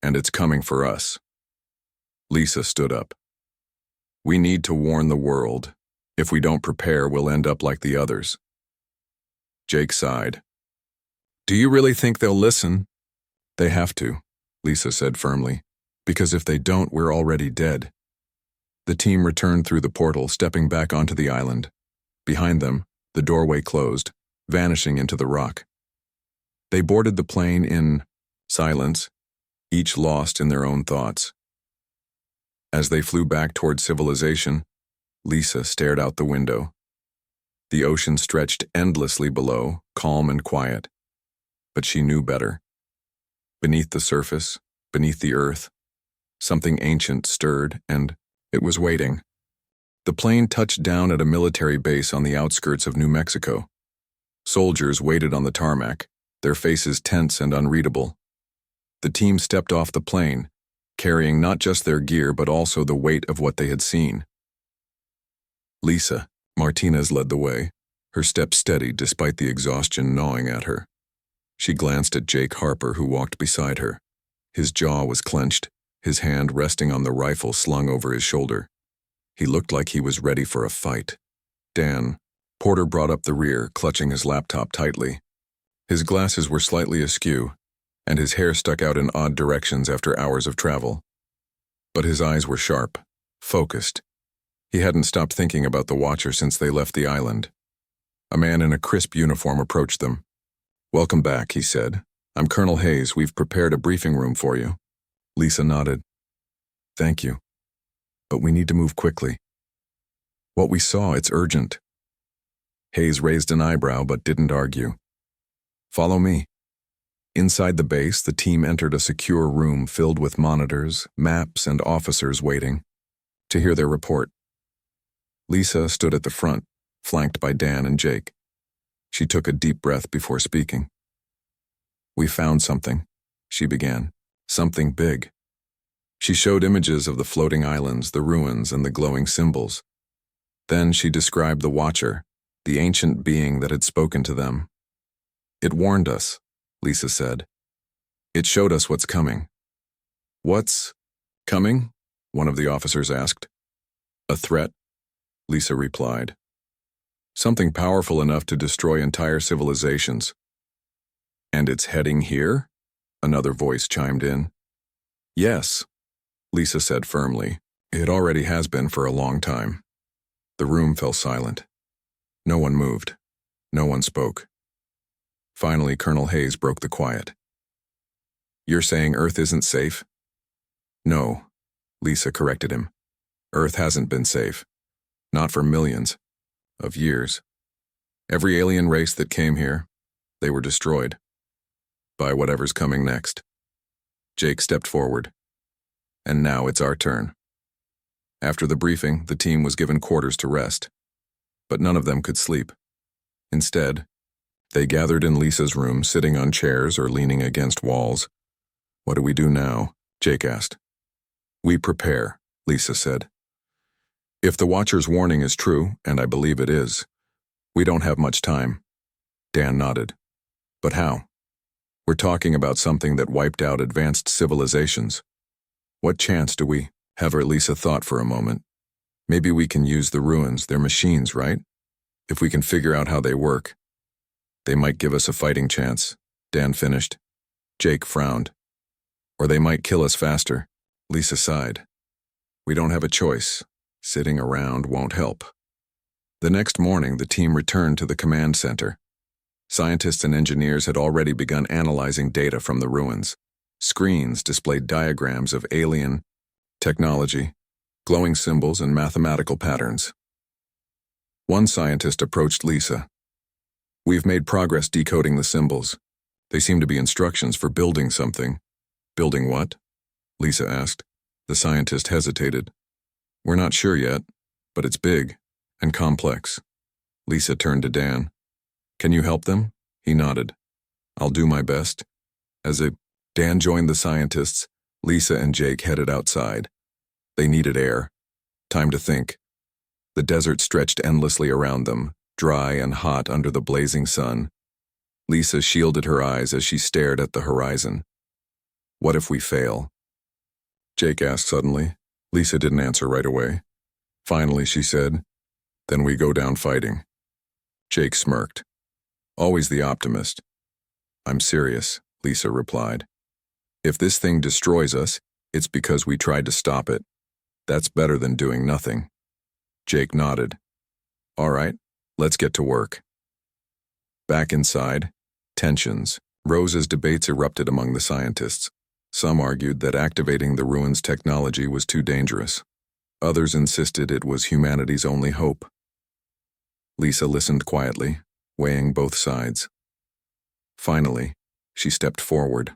"And it's coming for us." Lisa stood up. "We need to warn the world. If we don't prepare, we'll end up like the others." Jake sighed. "Do you really think they'll listen?" "They have to," Lisa said firmly, "because if they don't, we're already dead." The team returned through the portal, stepping back onto the island. Behind them, the doorway closed, vanishing into the rock. They boarded the plane in silence, each lost in their own thoughts. As they flew back toward civilization, Lisa stared out the window. The ocean stretched endlessly below, calm and quiet. But she knew better. Beneath the surface, beneath the earth, something ancient stirred, and it was waiting. The plane touched down at a military base on the outskirts of New Mexico. Soldiers waited on the tarmac, their faces tense and unreadable. The team stepped off the plane, carrying not just their gear but also the weight of what they had seen. Lisa, Martinez led the way, her step steady despite the exhaustion gnawing at her. She glanced at Jake Harper, who walked beside her. His jaw was clenched, his hand resting on the rifle slung over his shoulder. He looked like he was ready for a fight. Dan, Porter brought up the rear, clutching his laptop tightly. His glasses were slightly askew, and his hair stuck out in odd directions after hours of travel. But his eyes were sharp, focused. He hadn't stopped thinking about the Watcher since they left the island. A man in a crisp uniform approached them. "Welcome back," he said. "I'm Colonel Hayes. We've prepared a briefing room for you." Lisa nodded. "Thank you. But we need to move quickly." "What we saw, it's urgent." Hayes raised an eyebrow but didn't argue. "Follow me." Inside the base, the team entered a secure room filled with monitors, maps, and officers waiting to hear their report. Lisa stood at the front, flanked by Dan and Jake. She took a deep breath before speaking. "We found something," she began. "Something big." She showed images of the floating islands, the ruins, and the glowing symbols. Then she described the Watcher, the ancient being that had spoken to them. "It warned us," Lisa said. "It showed us what's coming." "What's coming?" one of the officers asked. "A threat," Lisa replied. "Something powerful enough to destroy entire civilizations." "And it's heading here?" another voice chimed in. "Yes," Lisa said firmly. "It already has been for a long time." The room fell silent. No one moved. No one spoke. Finally, Colonel Hayes broke the quiet. You're saying Earth isn't safe? No, Lisa corrected him. Earth hasn't been safe. Not for millions of years. Every alien race that came here, they were destroyed by whatever's coming next. Jake stepped forward. And now it's our turn. After the briefing, the team was given quarters to rest. But none of them could sleep. Instead, they gathered in Lisa's room, sitting on chairs or leaning against walls. What do we do now? Jake asked. We prepare, Lisa said. If the Watcher's warning is true, and I believe it is, we don't have much time. Dan nodded. But how? We're talking about something that wiped out advanced civilizations. What chance do we have? Lisa thought for a moment. Maybe we can use the ruins, they're machines, right? If we can figure out how they work, they might give us a fighting chance, Dan finished. Jake frowned. Or they might kill us faster, Lisa sighed. We don't have a choice. Sitting around won't help. The next morning, the team returned to the command center. Scientists and engineers had already begun analyzing data from the ruins. Screens displayed diagrams of alien technology, glowing symbols, and mathematical patterns. One scientist approached Lisa. We've made progress decoding the symbols. They seem to be instructions for building something. Building what? Lisa asked. The scientist hesitated. We're not sure yet, but it's big and complex. Lisa turned to Dan. Can you help them? He nodded. I'll do my best. Dan joined the scientists, Lisa and Jake headed outside. They needed air. Time to think. The desert stretched endlessly around them, dry and hot under the blazing sun. Lisa shielded her eyes as she stared at the horizon. What if we fail? Jake asked suddenly. Lisa didn't answer right away. Finally, she said, then we go down fighting. Jake smirked. Always the optimist. I'm serious, Lisa replied. If this thing destroys us, it's because we tried to stop it. That's better than doing nothing. Jake nodded. All right, let's get to work. Back inside, tensions rose as debates erupted among the scientists. Some argued that activating the ruins' technology was too dangerous. Others insisted it was humanity's only hope. Lisa listened quietly, weighing both sides. Finally, she stepped forward.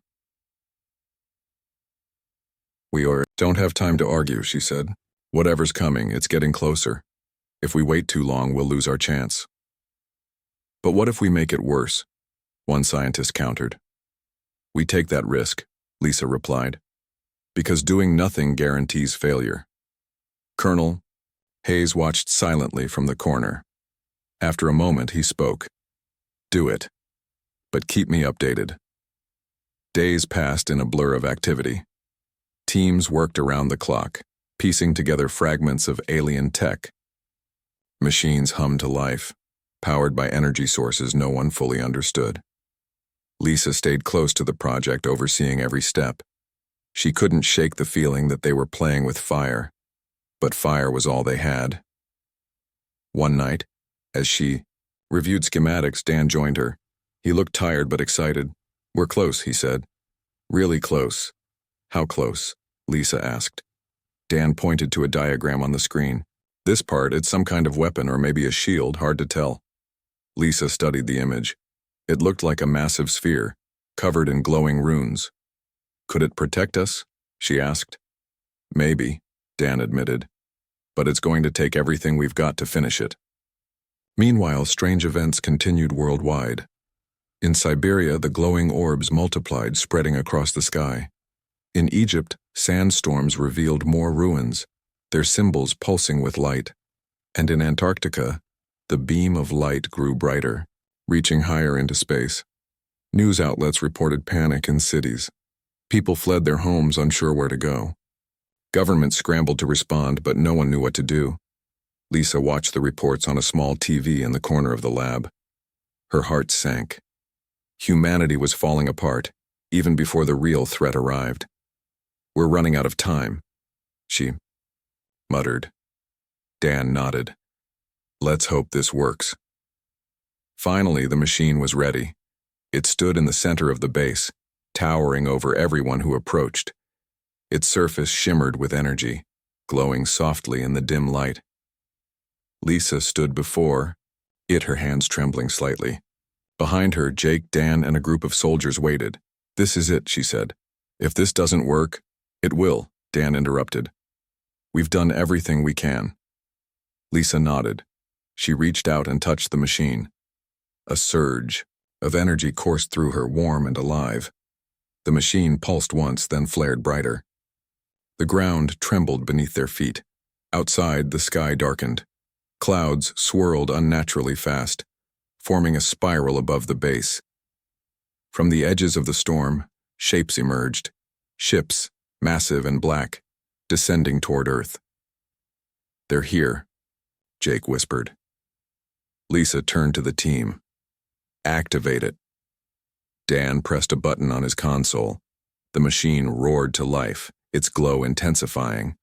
We don't have time to argue, she said. Whatever's coming, it's getting closer. If we wait too long, we'll lose our chance. But what if we make it worse? One scientist countered. We take that risk, Lisa replied, because doing nothing guarantees failure. Colonel Hayes watched silently from the corner. After a moment, he spoke. Do it, but keep me updated. Days passed in a blur of activity. Teams worked around the clock, piecing together fragments of alien tech. Machines hummed to life, powered by energy sources no one fully understood. Lisa stayed close to the project, overseeing every step. She couldn't shake the feeling that they were playing with fire, but fire was all they had. One night, as she reviewed schematics, Dan joined her. He looked tired but excited. We're close, he said. Really close. How close? Lisa asked. Dan pointed to a diagram on the screen. This part, it's some kind of weapon or maybe a shield, hard to tell. Lisa studied the image. It looked like a massive sphere, covered in glowing runes. Could it protect us? She asked. Maybe, Dan admitted. But it's going to take everything we've got to finish it. Meanwhile, strange events continued worldwide. In Siberia, the glowing orbs multiplied, spreading across the sky. In Egypt, sandstorms revealed more ruins, their symbols pulsing with light. And in Antarctica, the beam of light grew brighter, reaching higher into space. News outlets reported panic in cities. People fled their homes, unsure where to go. Governments scrambled to respond, but no one knew what to do. Lisa watched the reports on a small TV in the corner of the lab. Her heart sank. Humanity was falling apart, even before the real threat arrived. We're running out of time, she muttered. Dan nodded. Let's hope this works. Finally, the machine was ready. It stood in the center of the base, towering over everyone who approached. Its surface shimmered with energy, glowing softly in the dim light. Lisa stood before it, her hands trembling slightly. Behind her, Jake, Dan, and a group of soldiers waited. "This is it," she said. "If this doesn't work, it will," Dan interrupted. "We've done everything we can." Lisa nodded. She reached out and touched the machine. A surge of energy coursed through her, warm and alive. The machine pulsed once, then flared brighter. The ground trembled beneath their feet. Outside, the sky darkened. Clouds swirled unnaturally fast, forming a spiral above the base. From the edges of the storm, shapes emerged, ships, massive and black, descending toward Earth. "They're here," Jake whispered. Lisa turned to the team. "Activate it." Dan pressed a button on his console. The machine roared to life, its glow intensifying.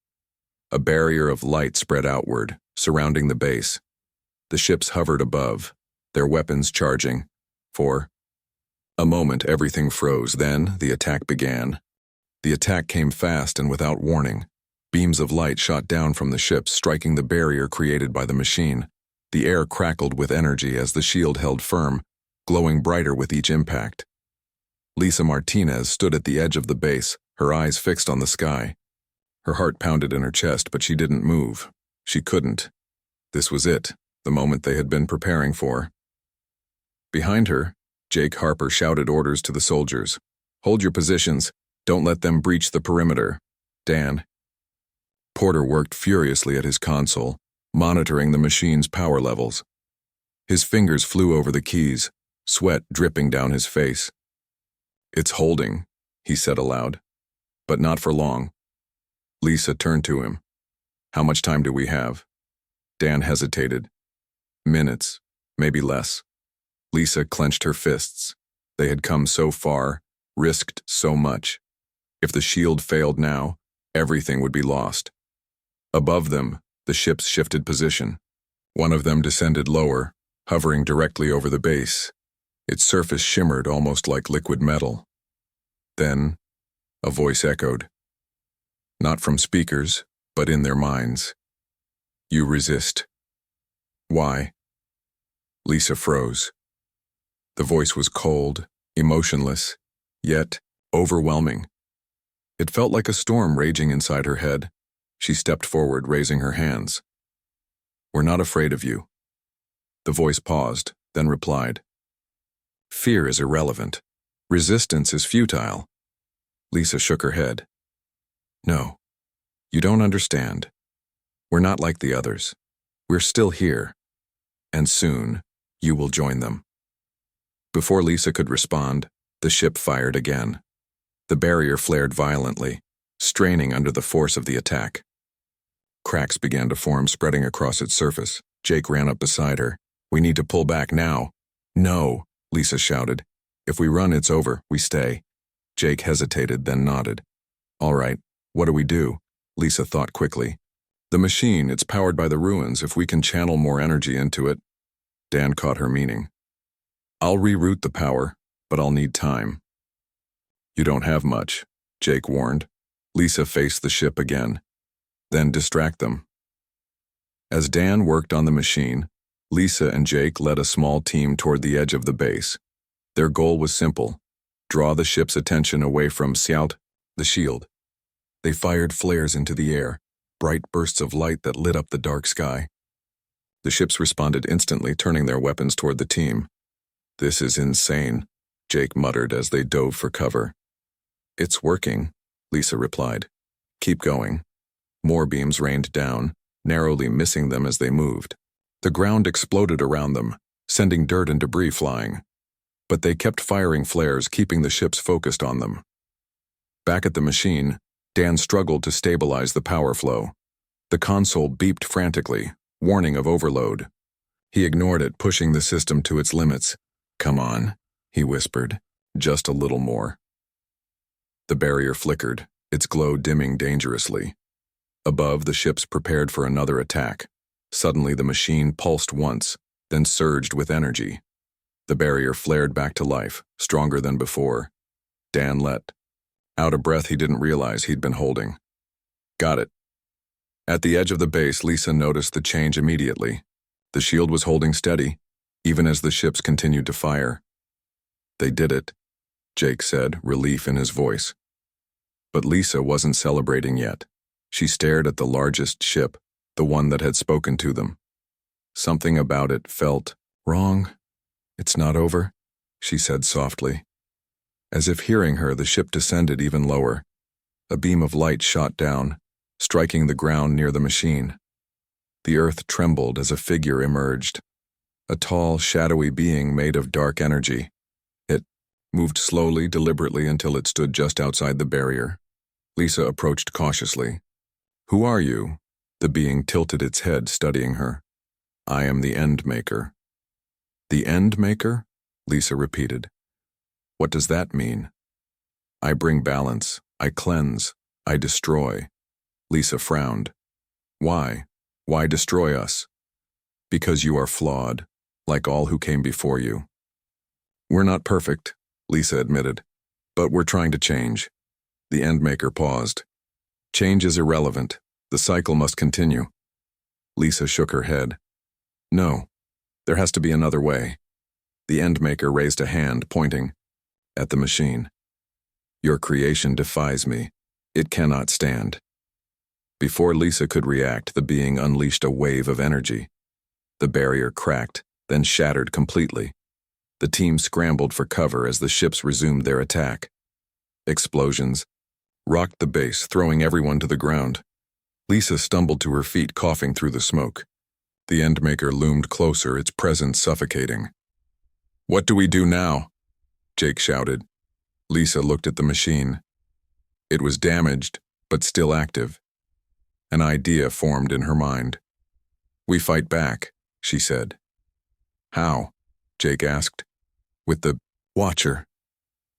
A barrier of light spread outward, surrounding the base. The ships hovered above, their weapons charging. For a moment, everything froze. Then the attack began. The attack came fast and without warning. Beams of light shot down from the ships, striking the barrier created by the machine. The air crackled with energy as the shield held firm, glowing brighter with each impact. Lisa Martinez stood at the edge of the base, her eyes fixed on the sky. Her heart pounded in her chest, but she didn't move. She couldn't. This was it, the moment they had been preparing for. Behind her, Jake Harper shouted orders to the soldiers. "Hold your positions. Don't let them breach the perimeter." Dan. Porter worked furiously at his console, monitoring the machine's power levels. His fingers flew over the keys, sweat dripping down his face. "It's holding," he said aloud. "But not for long." Lisa turned to him. "How much time do we have?" Dan hesitated. "Minutes, maybe less." Lisa clenched her fists. They had come so far, risked so much. If the shield failed now, everything would be lost. Above them, the ships shifted position. One of them descended lower, hovering directly over the base. Its surface shimmered almost like liquid metal. Then, a voice echoed. Not from speakers, but in their minds. "You resist." "Why?" Lisa froze. The voice was cold, emotionless, yet overwhelming. It felt like a storm raging inside her head. She stepped forward, raising her hands. "We're not afraid of you." The voice paused, then replied. "Fear is irrelevant. Resistance is futile." Lisa shook her head. "No, you don't understand. We're not like the others. We're still here. And soon, you will join them." Before Lisa could respond, the ship fired again. The barrier flared violently, straining under the force of the attack. Cracks began to form, spreading across its surface. Jake ran up beside her. "We need to pull back now." "No," Lisa shouted. "If we run, it's over. We stay." Jake hesitated, then nodded. "All right, what do we do?" Lisa thought quickly. "The machine, it's powered by the ruins. If we can channel more energy into it." Dan caught her meaning. "I'll reroute the power, but I'll need time." "You don't have much," Jake warned. Lisa faced the ship again. "Then distract them." As Dan worked on the machine, Lisa and Jake led a small team toward the edge of the base. Their goal was simple: draw the ship's attention away from Scout, the shield. They fired flares into the air, bright bursts of light that lit up the dark sky. The ships responded instantly, turning their weapons toward the team. "This is insane," Jake muttered as they dove for cover. "It's working," Lisa replied. "Keep going." More beams rained down, narrowly missing them as they moved. The ground exploded around them, sending dirt and debris flying. But they kept firing flares, keeping the ships focused on them. Back at the machine, Dan struggled to stabilize the power flow. The console beeped frantically, warning of overload. He ignored it, pushing the system to its limits. "Come on," he whispered. "Just a little more." The barrier flickered, its glow dimming dangerously. Above, the ships prepared for another attack. Suddenly, the machine pulsed once, then surged with energy. The barrier flared back to life, stronger than before. Dan let out a breath he didn't realize he'd been holding. Got it. At the edge of the base, Lisa noticed the change immediately. The shield was holding steady, even as the ships continued to fire. They did it, Jake said, relief in his voice. But Lisa wasn't celebrating yet. She stared at the largest ship, the one that had spoken to them. Something about it felt wrong. It's not over, she said softly. As if hearing her, the ship descended even lower. A beam of light shot down, striking the ground near the machine. The earth trembled as a figure emerged. A tall, shadowy being made of dark energy. It moved slowly, deliberately, until it stood just outside the barrier. Lisa approached cautiously. Who are you? The being tilted its head, studying her. I am the Endmaker. The Endmaker? Lisa repeated. What does that mean? I bring balance. I cleanse. I destroy. Lisa frowned. Why? Why destroy us? Because you are flawed, like all who came before you. We're not perfect, Lisa admitted, but we're trying to change. The Endmaker paused. Change is irrelevant. The cycle must continue. Lisa shook her head. No, there has to be another way. The Endmaker raised a hand, pointing at the machine. Your creation defies me. It cannot stand. Before Lisa could react, the being unleashed a wave of energy. The barrier cracked, then shattered completely. The team scrambled for cover as the ships resumed their attack. Explosions rocked the base, throwing everyone to the ground. Lisa stumbled to her feet, coughing through the smoke. The Endmaker loomed closer, its presence suffocating. What do we do now? Jake shouted. Lisa looked at the machine. It was damaged, but still active. An idea formed in her mind. We fight back, she said. How? Jake asked. With the Watcher.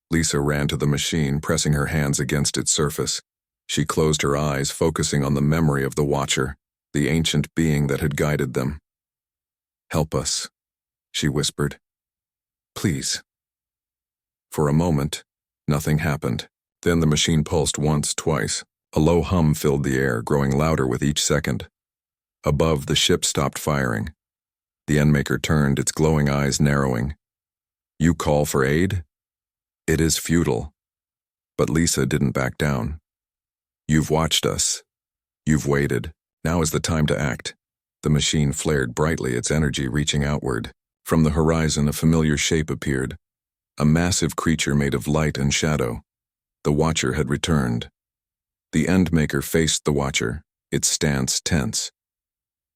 Lisa ran to the machine, pressing her hands against its surface. She closed her eyes, focusing on the memory of the Watcher, the ancient being that had guided them. Help us, she whispered. Please. For a moment, nothing happened. Then the machine pulsed once, twice. A low hum filled the air, growing louder with each second. Above, the ship stopped firing. The Endmaker turned, its glowing eyes narrowing. You call for aid? It is futile. But Lisa didn't back down. You've watched us. You've waited. Now is the time to act. The machine flared brightly, its energy reaching outward. From the horizon, a familiar shape appeared. A massive creature made of light and shadow. The Watcher had returned. The Endmaker faced the Watcher, its stance tense.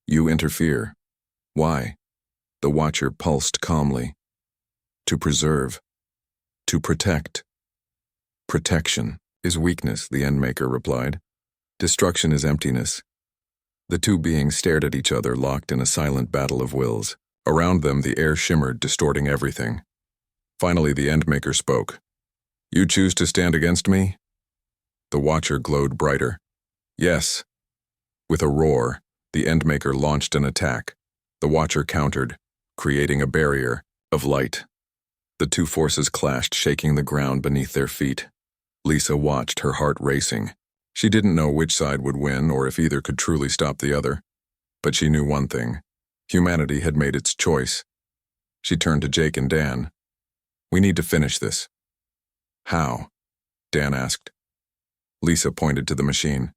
You interfere. Why? The Watcher pulsed calmly. To preserve. To protect. Protection is weakness, the Endmaker replied. Destruction is emptiness. The two beings stared at each other, locked in a silent battle of wills. Around them, the air shimmered, distorting everything. Finally, the Endmaker spoke. You choose to stand against me? The Watcher glowed brighter. Yes. With a roar, the Endmaker launched an attack. The Watcher countered, creating a barrier of light. The two forces clashed, shaking the ground beneath their feet. Lisa watched, her heart racing. She didn't know which side would win or if either could truly stop the other. But she knew one thing. Humanity had made its choice. She turned to Jake and Dan. We need to finish this. How? Dan asked. Lisa pointed to the machine.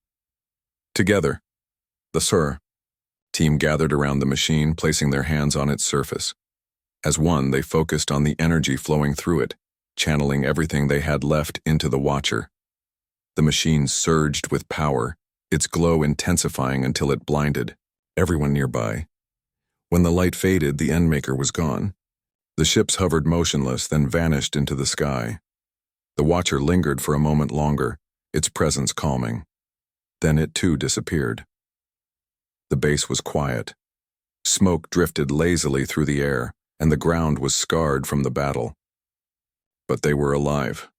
Together. The Sir. Team gathered around the machine, placing their hands on its surface. As one, they focused on the energy flowing through it, channeling everything they had left into the Watcher. The machine surged with power, its glow intensifying until it blinded everyone nearby. When the light faded, the Endmaker was gone. The ships hovered motionless, then vanished into the sky. The Watcher lingered for a moment longer, its presence calming. Then it too disappeared. The base was quiet. Smoke drifted lazily through the air, and the ground was scarred from the battle. But they were alive.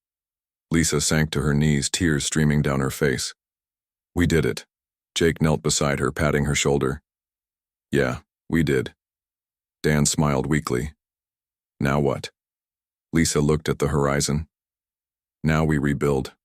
Lisa sank to her knees, tears streaming down her face. We did it. Jake knelt beside her, patting her shoulder. Yeah, we did. Dan smiled weakly. Now what? Lisa looked at the horizon. Now we rebuild.